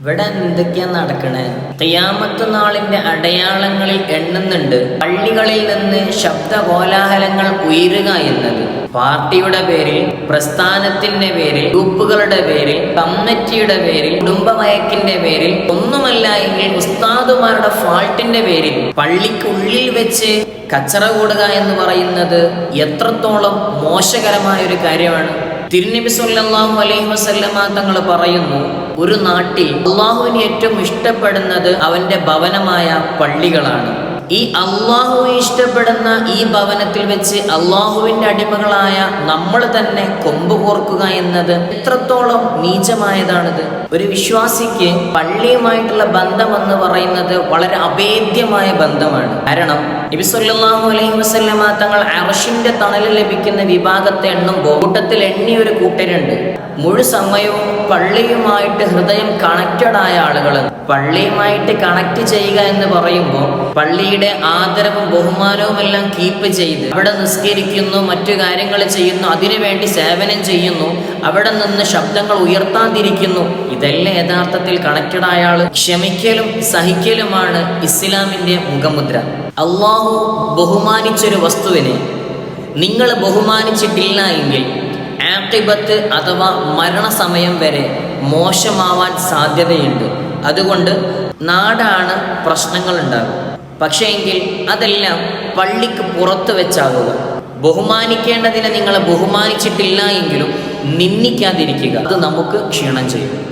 ഇവിടെ എന്തൊക്കെയാ നടക്കണേ? ഖിയാമത്ത് നാളിന്റെ അടയാളങ്ങളിൽ എണ്ണുന്നുണ്ട് പള്ളികളിൽ നിന്ന് ശബ്ദ കോലാഹലങ്ങൾ ഉയരുക എന്നത്. പാർട്ടിയുടെ പേരിൽ, പ്രസ്ഥാനത്തിന്റെ പേരിൽ, ഗ്രൂപ്പുകളുടെ പേരിൽ, കമ്മിറ്റിയുടെ പേരിൽ, കുടുംബമയക്കിന്റെ പേരിൽ, ഒന്നുമല്ല എങ്കിൽ ഉസ്താദുമാരുടെ ഫാൾട്ടിന്റെ പേരിൽ പള്ളിക്കുള്ളിൽ വെച്ച് കച്ചറ കൂടുക എന്ന് പറയുന്നത് എത്രത്തോളം മോശകരമായ ഒരു കാര്യമാണ്. തിരുനബി സല്ലല്ലാഹു അലൈഹി വസല്ലമ തങ്ങൾ പറയുന്നു, ഒരു നാട്ടിൽ അള്ളാഹുവിന് ഏറ്റവും ഇഷ്ടപ്പെടുന്നത് അവന്റെ ഭവനമായ പള്ളികളാണ്. ഈ അള്ളാഹുവിനെ ഇഷ്ടപ്പെടുന്ന ഈ ഭവനത്തിൽ വെച്ച് അള്ളാഹുവിന്റെ അടിമകളായ നമ്മൾ തന്നെ കൊമ്പ് കോർക്കുക എന്നത് എത്രത്തോളം നീചമായതാണിത്. ഒരു വിശ്വാസിക്ക് പള്ളിയുമായിട്ടുള്ള ബന്ധം എന്ന് പറയുന്നത് വളരെ അഭേദ്യമായ ബന്ധമാണ്. കാരണം നബി സല്ലല്ലാഹു അലൈഹി വസല്ലമ തങ്ങൾ അർശിന്റെ തണൽ ലഭിക്കുന്ന വിഭാഗത്തെ എണ്ണുമ്പോൾ കൂട്ടത്തിൽ എണ്ണിയ ഒരു കൂട്ടരുണ്ട്. മുഴു സമയവും പള്ളിയുമായിട്ട് ഹൃദയം കണക്റ്റഡ് ആയ ആളുകൾ. പള്ളിയുമായിട്ട് കണക്ട് ചെയ്യുക എന്ന് പറയുമ്പോൾ പള്ളിയുടെ ആദരവും ബഹുമാനവും എല്ലാം കീപ്പ് ചെയ്ത് അവിടെ നിസ്കരിക്കുന്നു, മറ്റു കാര്യങ്ങൾ ചെയ്യുന്നു, അതിനുവേണ്ടി സേവനം ചെയ്യുന്നു, അവിടെ നിന്ന് ശബ്ദങ്ങൾ ഉയർത്താതിരിക്കുന്നു. ഇതല്ല യഥാർത്ഥത്തിൽ കണക്റ്റഡ് ആയ ആള്. ക്ഷമിക്കലും സഹിക്കലുമാണ് ഇസ്ലാമിന്റെ മുഖമുദ്ര. അള്ളാഹു ബഹുമാനിച്ചൊരു വസ്തുവിനെ നിങ്ങൾ ബഹുമാനിച്ചിട്ടില്ല എങ്കിൽ ആഖിബത്ത് അഥവാ മരണസമയം വരെ മോശമാവാൻ സാധ്യതയുണ്ട്. അതുകൊണ്ട് നാടാണ് പ്രശ്നങ്ങൾ ഉണ്ടാകും. പക്ഷേ എങ്കിൽ അതെല്ലാം പള്ളിക്ക് പുറത്ത് വെച്ചാവുക. ബഹുമാനിക്കേണ്ടതിനെ നിങ്ങൾ ബഹുമാനിച്ചിട്ടില്ല എങ്കിലും നിന്ദിക്കാതിരിക്കുക. അത് നമുക്ക് ക്ഷീണം ചെയ്യും.